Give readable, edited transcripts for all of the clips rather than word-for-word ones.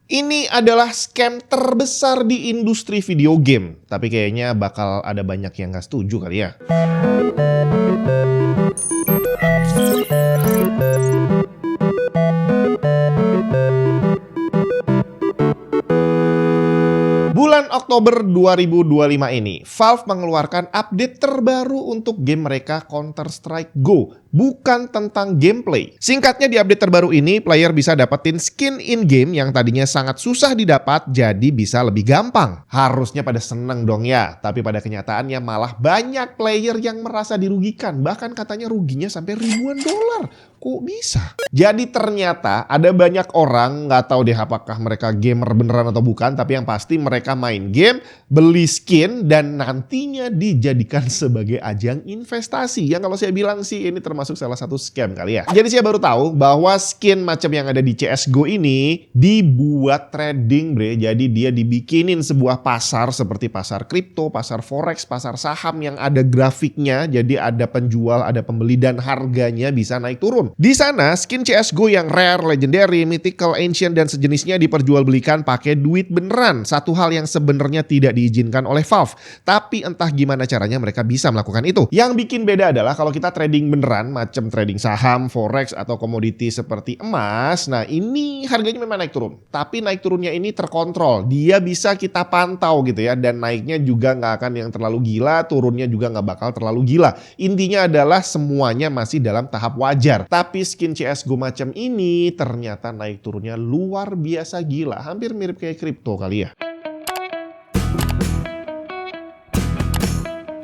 Ini adalah scam terbesar di industri video game. Tapi kayaknya bakal ada banyak yang nggak setuju kali ya. Bulan Oktober 2025 ini, Valve mengeluarkan update terbaru untuk game mereka Counter-Strike Go. Bukan tentang gameplay. Singkatnya, di update terbaru ini, player bisa dapetin skin in-game yang tadinya sangat susah didapat, jadi bisa lebih gampang. Harusnya pada seneng dong ya, tapi pada kenyataannya malah banyak player yang merasa dirugikan. Bahkan katanya ruginya sampai ribuan dolar. Kok bisa? Jadi ternyata ada banyak orang, nggak tahu deh apakah mereka gamer beneran atau bukan, tapi yang pasti mereka main game, beli skin, dan nantinya dijadikan sebagai ajang investasi. Yang kalau saya bilang sih ini termasuk salah satu scam kali ya. Jadi saya baru tahu bahwa skin macam yang ada di CSGO ini dibuat trading bre. Jadi dia dibikinin sebuah pasar seperti pasar kripto, pasar forex, pasar saham yang ada grafiknya. Jadi ada penjual, ada pembeli, dan harganya bisa naik turun. Di sana skin CSGO yang rare, legendary, mythical, ancient, dan sejenisnya diperjualbelikan pakai duit beneran. Satu hal yang sebenarnya tidak diizinkan oleh Valve. Tapi entah gimana caranya mereka bisa melakukan itu. Yang bikin beda adalah kalau kita trading beneran, macam trading saham, forex, atau komoditi seperti emas, nah ini harganya memang naik turun. Tapi naik turunnya ini terkontrol. Dia bisa kita pantau gitu ya. Dan naiknya juga nggak akan yang terlalu gila, turunnya juga nggak bakal terlalu gila. Intinya adalah semuanya masih dalam tahap wajar. Tapi skin CSGO macam ini ternyata naik turunnya luar biasa gila. Hampir mirip kayak kripto kali ya.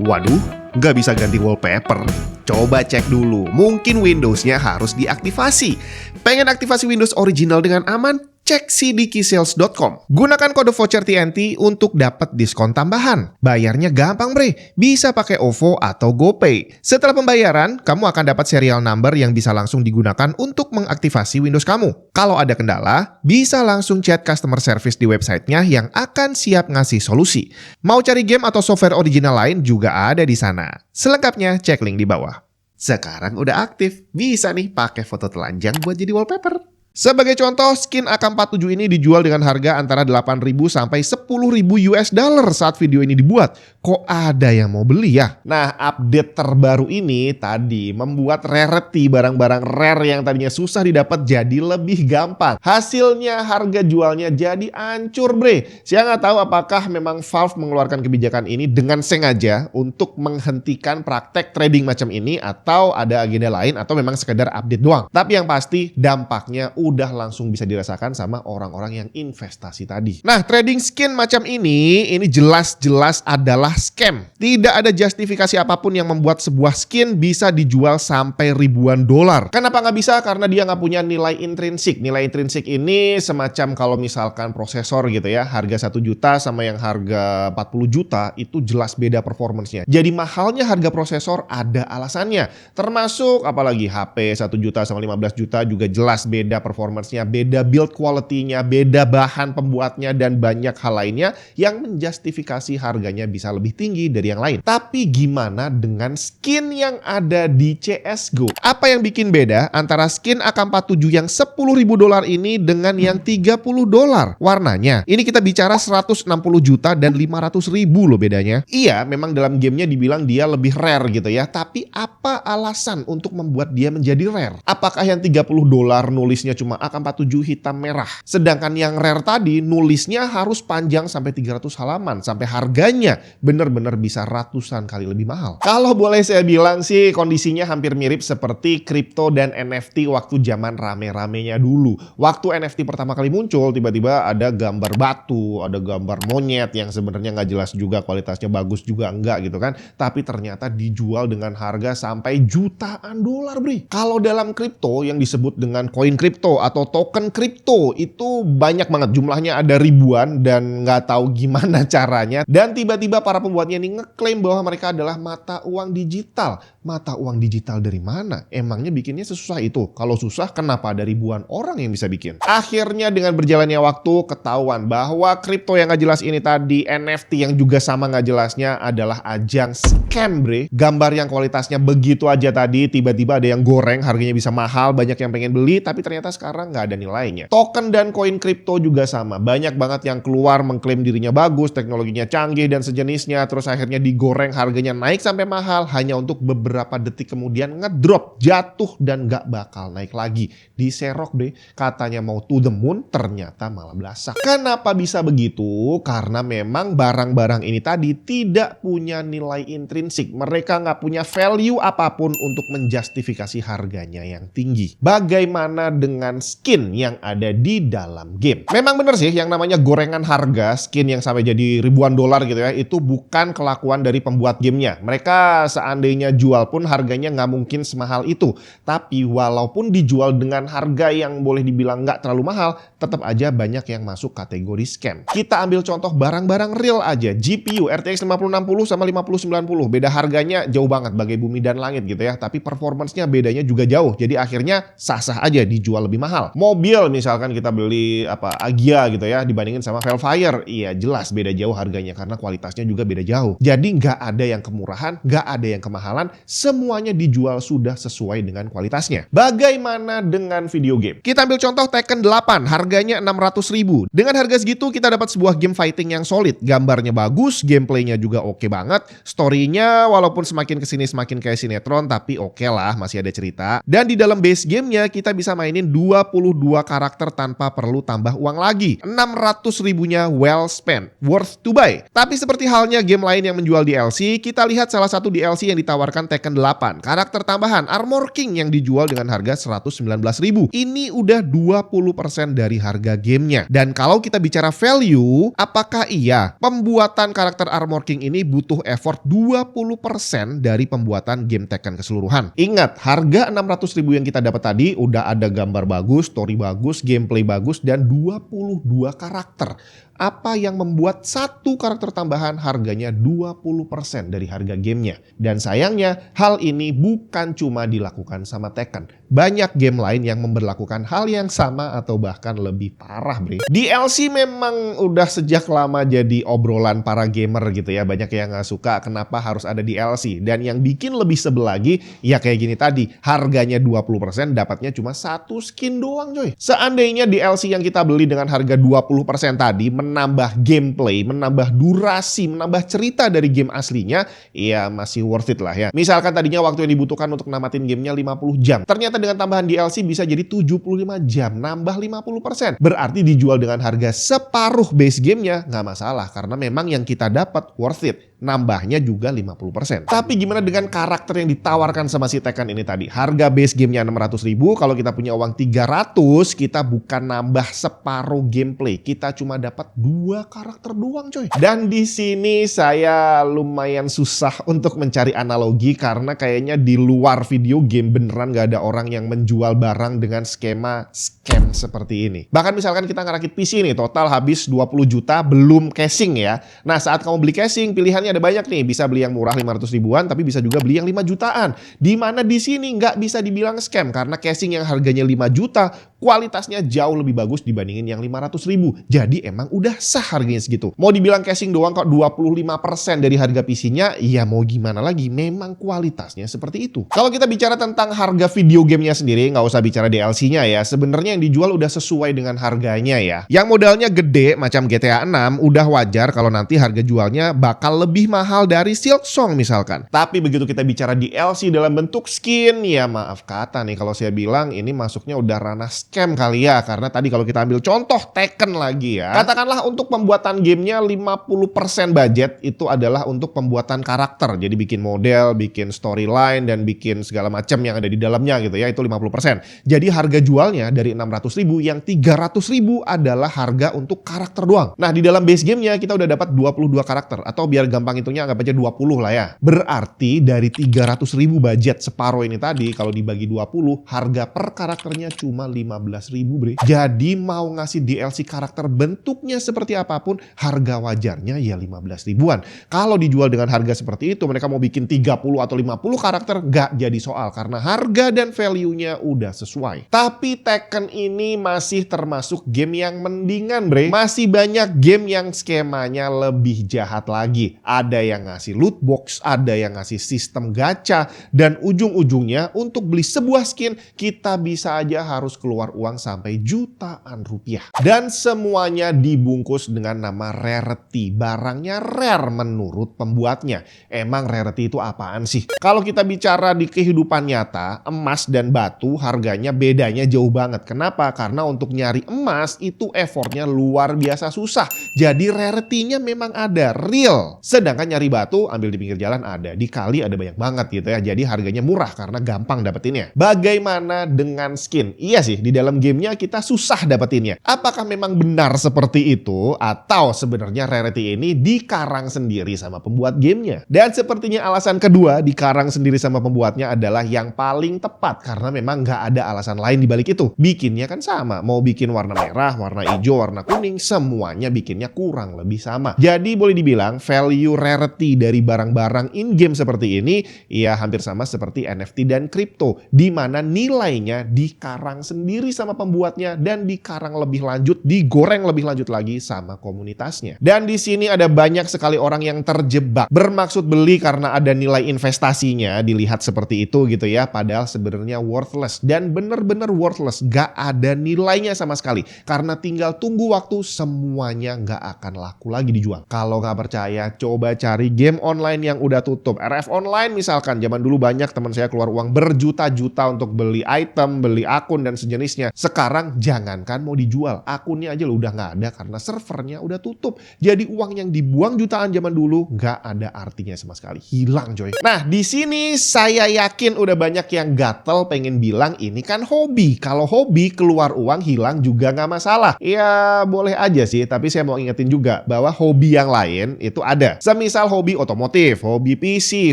Waduh, nggak bisa ganti wallpaper. Coba cek dulu, mungkin Windows-nya harus diaktifasi. Pengen aktivasi Windows original dengan aman? Cek cdkeysales.com. Gunakan kode voucher TNT untuk dapat diskon tambahan. Bayarnya gampang bre, bisa pakai OVO atau GoPay. Setelah pembayaran, kamu akan dapat serial number yang bisa langsung digunakan untuk mengaktifasi Windows kamu. Kalau ada kendala, bisa langsung chat customer service di websitenya yang akan siap ngasih solusi. Mau cari game atau software original lain juga ada di sana. Selengkapnya cek link di bawah. Sekarang udah aktif, bisa nih pakai foto telanjang buat jadi wallpaper. Sebagai contoh, skin AK-47 ini dijual dengan harga antara 8.000 sampai 10.000 US dollar saat video ini dibuat. Kok ada yang mau beli ya? Nah, update terbaru ini tadi membuat rarity barang-barang rare yang tadinya susah didapat jadi lebih gampang. Hasilnya harga jualnya jadi ancur bre. Saya nggak tahu apakah memang Valve mengeluarkan kebijakan ini dengan sengaja untuk menghentikan praktek trading macam ini, atau ada agenda lain, atau memang sekedar update doang. Tapi yang pasti dampaknya udah langsung bisa dirasakan sama orang-orang yang investasi tadi. Nah, trading skin macam ini jelas-jelas adalah scam. Tidak ada justifikasi apapun yang membuat sebuah skin bisa dijual sampai ribuan dolar. Kenapa nggak bisa? Karena dia nggak punya nilai intrinsik. Nilai intrinsik ini semacam kalau misalkan prosesor gitu ya, harga 1 juta sama yang harga 40 juta itu jelas beda performance-nya. Jadi mahalnya harga prosesor ada alasannya. Termasuk apalagi HP 1 juta sama 15 juta juga jelas beda performance-nya, beda build quality-nya, beda bahan pembuatnya, dan banyak hal lainnya yang menjustifikasi harganya bisa lebih tinggi dari yang lain. Tapi gimana dengan skin yang ada di CSGO? Apa yang bikin beda antara skin AK-47 yang 10.000 dolar ini dengan yang 30 dolar? Warnanya. Ini kita bicara 160 juta dan 500.000 loh bedanya. Iya, memang dalam gamenya dibilang dia lebih rare gitu ya. Tapi apa alasan untuk membuat dia menjadi rare? Apakah yang 30 dolar nulisnya cuma AK-47 hitam merah, sedangkan yang rare tadi nulisnya harus panjang sampai 300 halaman, sampai harganya bener-bener bisa ratusan kali lebih mahal? Kalau boleh saya bilang sih kondisinya hampir mirip seperti kripto dan NFT waktu zaman rame-ramenya dulu. Waktu NFT pertama kali muncul, tiba-tiba ada gambar batu, ada gambar monyet yang sebenarnya nggak jelas juga, kualitasnya bagus juga enggak gitu kan, tapi ternyata dijual dengan harga sampai jutaan dolar bri. Kalau dalam kripto yang disebut dengan koin kripto atau token kripto itu banyak banget, jumlahnya ada ribuan dan nggak tahu gimana caranya, dan tiba-tiba para pembuatnya ini ngeklaim bahwa mereka adalah mata uang digital. Mata uang digital dari mana? Emangnya bikinnya sesusah itu? Kalau susah kenapa ada ribuan orang yang bisa bikin? Akhirnya dengan berjalannya waktu ketahuan bahwa kripto yang nggak jelas ini tadi, NFT yang juga sama nggak jelasnya, adalah ajang scam bre. Gambar yang kualitasnya begitu aja tadi tiba-tiba ada yang goreng, harganya bisa mahal, banyak yang pengen beli, tapi ternyata sekarang nggak ada nilainya. Token dan koin kripto juga sama. Banyak banget yang keluar mengklaim dirinya bagus, teknologinya canggih dan sejenisnya, terus akhirnya digoreng harganya naik sampai mahal hanya untuk beberapa detik kemudian ngedrop, jatuh dan nggak bakal naik lagi. Diserok deh, katanya mau to the moon, ternyata malah belasak. Kenapa bisa begitu? Karena memang barang-barang ini tadi tidak punya nilai intrinsik. Mereka nggak punya value apapun untuk menjustifikasi harganya yang tinggi. Bagaimana dengan skin yang ada di dalam game? Memang bener sih yang namanya gorengan harga, skin yang sampai jadi ribuan dolar gitu ya, itu bukan kelakuan dari pembuat gamenya. Mereka seandainya jual pun harganya nggak mungkin semahal itu. Tapi walaupun dijual dengan harga yang boleh dibilang nggak terlalu mahal, tetap aja banyak yang masuk kategori scam. Kita ambil contoh barang-barang real aja. GPU RTX 5060 sama 5090. Beda harganya jauh banget, bagai bumi dan langit gitu ya. Tapi performance-nya bedanya juga jauh. Jadi akhirnya sah-sah aja dijual lebih mahal. Mobil misalkan kita beli Agya gitu ya, dibandingin sama Velfire. Iya jelas beda jauh harganya karena kualitasnya juga beda jauh. Jadi nggak ada yang kemurahan, nggak ada yang kemahalan. Semuanya dijual sudah sesuai dengan kualitasnya. Bagaimana dengan video game? Kita ambil contoh Tekken 8, harganya 600.000. Dengan harga segitu kita dapat sebuah game fighting yang solid. Gambarnya bagus, gameplaynya juga oke banget. Story-nya walaupun semakin kesini semakin kayak sinetron, tapi oke lah, masih ada cerita. Dan di dalam base gamenya kita bisa mainin 22 karakter tanpa perlu tambah uang lagi. 600.000-nya well spent, worth to buy. Tapi seperti halnya game lain yang menjual DLC, kita lihat salah satu DLC yang ditawarkan Tekken 8. Karakter tambahan Armor King yang dijual dengan harga 119.000. Ini udah 20% dari harga gamenya. Dan kalau kita bicara value, apakah iya pembuatan karakter Armor King ini butuh effort 20% dari pembuatan game Tekken keseluruhan? Ingat, harga 600.000 yang kita dapat tadi udah ada gambar bagus, story bagus, gameplay bagus, dan 22 karakter. Apa yang membuat satu karakter tambahan harganya 20% dari harga gamenya? Dan sayangnya hal ini bukan cuma dilakukan sama Tekken. Banyak game lain yang memberlakukan hal yang sama atau bahkan lebih parah, bre. DLC memang udah sejak lama jadi obrolan para gamer gitu ya. Banyak yang gak suka kenapa harus ada DLC. Dan yang bikin lebih sebel lagi, ya kayak gini tadi. Harganya 20%, dapatnya cuma satu skin doang coy. Seandainya DLC yang kita beli dengan harga 20% tadi menambah gameplay, menambah durasi, menambah cerita dari game aslinya, ya masih worth it lah ya. Misalkan tadinya waktu yang dibutuhkan untuk namatin gamenya 50 jam. Ternyata dengan tambahan DLC bisa jadi 75 jam, nambah 50%. Berarti dijual dengan harga separuh base gamenya, nggak masalah. Karena memang yang kita dapat worth it. Nambahnya juga 50%. Tapi gimana dengan karakter yang ditawarkan sama si Tekken ini tadi? Harga base gamenya 600.000, kalau kita punya uang 300, kita bukan nambah separuh gameplay. Kita cuma dapat 2 karakter doang coy. Dan di sini saya lumayan susah untuk mencari analogi karena kayaknya di luar video game beneran gak ada orang yang menjual barang dengan skema scam seperti ini. Bahkan misalkan kita ngerakit PC nih, total habis 20 juta belum casing ya. Nah saat kamu beli casing, pilihannya ada banyak nih. Bisa beli yang murah 500 ribuan, tapi bisa juga beli yang 5 jutaan. Dimana di sini nggak bisa dibilang scam karena casing yang harganya 5 juta, kualitasnya jauh lebih bagus dibandingin yang 500 ribu. Jadi emang udah sah harganya segitu. Mau dibilang casing doang kok 25% dari harga PC-nya, ya mau gimana lagi, memang kualitasnya seperti itu. Kalau kita bicara tentang harga video gamenya sendiri, nggak usah bicara DLC-nya ya. Sebenarnya yang dijual udah sesuai dengan harganya ya. Yang modalnya gede macam GTA 6 udah wajar kalau nanti harga jualnya bakal lebih mahal dari Silksong misalkan. Tapi begitu kita bicara DLC dalam bentuk skin, ya maaf kata nih kalau saya bilang ini masuknya udah ranah scam kali ya. Karena tadi kalau kita ambil contoh Tekken lagi ya. Katakanlah untuk pembuatan gamenya 50% budget itu adalah untuk pembuatan karakter. Jadi bikin model, bikin storyline, dan bikin segala macam yang ada di dalamnya gitu ya. Itu 50%. Jadi harga jualnya dari 600.000, yang 300.000 adalah harga untuk karakter doang. Nah di dalam base gamenya kita udah dapat 22 karakter. Atau biar gampang hitungnya anggap aja 20 lah ya. Berarti dari 300.000 budget separuh ini tadi, kalau dibagi 20, harga per karakternya cuma 15.000 bre. Jadi mau ngasih DLC karakter bentuknya seperti apapun, harga wajarnya ya 15 ribuan. Kalau dijual dengan harga seperti itu, mereka mau bikin 30 atau 50 karakter, gak jadi soal. Karena harga dan value-nya udah sesuai. Tapi Tekken ini masih termasuk game yang mendingan bre. Masih banyak game yang skemanya lebih jahat lagi. ada yang ngasih loot box, ada yang ngasih sistem gacha, dan ujung-ujungnya untuk beli sebuah skin kita bisa aja harus keluar uang sampai jutaan rupiah. Dan semuanya dibungkus dengan nama rarity. Barangnya rare menurut pembuatnya. Emang rarity itu apaan sih? Kalau kita bicara di kehidupan nyata, emas dan batu harganya bedanya jauh banget. Kenapa? Karena untuk nyari emas itu effortnya luar biasa susah. Jadi rarity-nya memang ada, real. Sedangkan nyari batu ambil di pinggir jalan ada, di kali ada banyak banget gitu ya. Jadi harganya murah karena gampang dapetinnya. Bagaimana dengan skin? Iya sih, di dalam gamenya kita susah dapetinnya. Apakah memang benar seperti itu? Atau sebenarnya rarity ini dikarang sendiri sama pembuat gamenya? Dan sepertinya alasan kedua dikarang sendiri sama pembuatnya adalah yang paling tepat. Karena memang nggak ada alasan lain dibalik itu. Bikinnya kan sama. Mau bikin warna merah, warna hijau, warna kuning, semuanya bikinnya kurang lebih sama. Jadi boleh dibilang value rarity dari barang-barang in-game seperti ini ya hampir sama seperti NFT dan kripto, di mana nilainya dikarang sendiri sama pembuatnya dan dikarang lebih lanjut, digoreng lebih lanjut lagi sama komunitasnya. Dan di sini ada banyak sekali orang yang terjebak bermaksud beli karena ada nilai investasinya dilihat seperti itu gitu ya, padahal sebenarnya worthless dan bener-bener worthless, gak ada nilainya sama sekali karena tinggal tunggu waktu semuanya gak akan laku lagi dijual. Kalau nggak percaya, coba cari game online yang udah tutup. RF online misalkan, zaman dulu banyak teman saya keluar uang berjuta-juta untuk beli item, beli akun dan sejenisnya. Sekarang jangankan mau dijual, akunnya aja lo udah nggak ada karena servernya udah tutup. Jadi uang yang dibuang jutaan zaman dulu nggak ada artinya sama sekali, hilang coy. Nah di sini saya yakin udah banyak yang gatel pengen bilang ini kan hobi. Kalau hobi keluar uang hilang juga nggak masalah. Ya boleh aja sih, tapi saya mau ingetin juga bahwa hobi yang lain itu ada. Semisal hobi otomotif, hobi PC,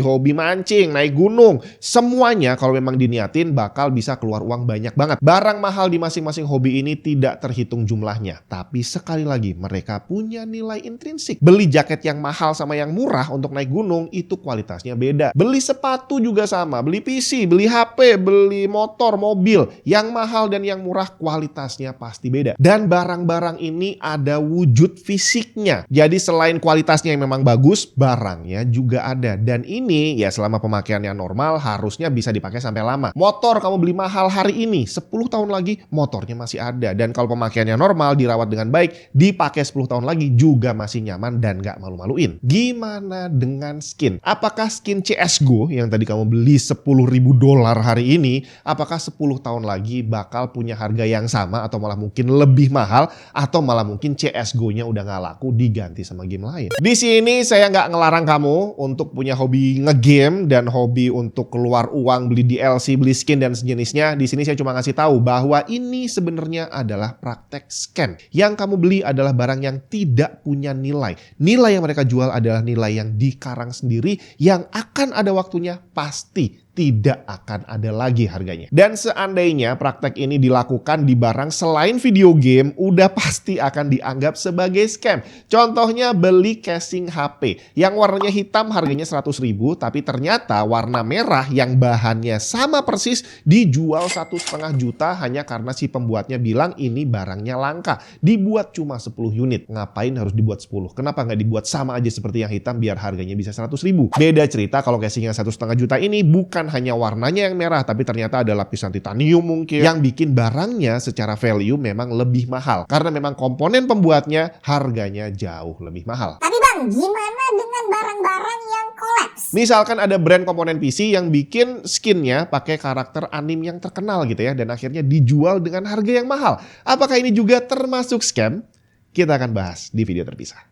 hobi mancing, naik gunung. Semuanya kalau memang diniatin bakal bisa keluar uang banyak banget. Barang mahal di masing-masing hobi ini tidak terhitung jumlahnya. Tapi sekali lagi mereka punya nilai intrinsik. Beli jaket yang mahal sama yang murah untuk naik gunung itu kualitasnya beda. Beli sepatu juga sama. Beli PC, beli HP, beli motor, mobil. Yang mahal dan yang murah kualitasnya pasti beda. Dan barang-barang ini ada wujud fisiknya. Jadi selain kualitasnya yang memang bagus, barangnya juga ada. Dan ini ya selama pemakaiannya normal harusnya bisa dipakai sampai lama. Motor kamu beli mahal hari ini, 10 tahun lagi motornya masih ada. Dan kalau pemakaiannya normal, dirawat dengan baik, dipakai 10 tahun lagi juga masih nyaman dan gak malu-maluin. Gimana dengan skin? Apakah skin CSGO yang tadi kamu beli $10.000 hari ini, apakah 10 tahun lagi bakal punya harga yang sama atau malah mungkin lebih mahal, atau malah mungkin CSGO-nya udah gak laku diganti sama game lain? Di sini saya nggak ngelarang kamu untuk punya hobi ngegame dan hobi untuk keluar uang beli DLC, beli skin dan sejenisnya. Di sini saya cuma ngasih tahu bahwa ini sebenarnya adalah praktek scam. Yang kamu beli adalah barang yang tidak punya nilai. Nilai yang mereka jual adalah nilai yang dikarang sendiri yang akan ada waktunya pasti tidak akan ada lagi harganya. Dan seandainya praktek ini dilakukan di barang selain video game, udah pasti akan dianggap sebagai scam. Contohnya beli casing HP yang warnanya hitam harganya 100.000, tapi ternyata warna merah yang bahannya sama persis dijual 1,5 juta hanya karena si pembuatnya bilang ini barangnya langka. Dibuat cuma 10 unit. Ngapain harus dibuat 10? Kenapa nggak dibuat sama aja seperti yang hitam biar harganya bisa 100.000? Beda cerita kalau casing yang 1,5 juta ini bukan hanya warnanya yang merah, tapi ternyata ada lapisan titanium mungkin yang bikin barangnya secara value memang lebih mahal karena memang komponen pembuatnya harganya jauh lebih mahal. Tapi Bang, gimana dengan barang-barang yang kolaps? Misalkan ada brand komponen PC yang bikin skinnya pakai karakter anime yang terkenal gitu ya, dan akhirnya dijual dengan harga yang mahal. Apakah ini juga termasuk scam? Kita akan bahas di video terpisah.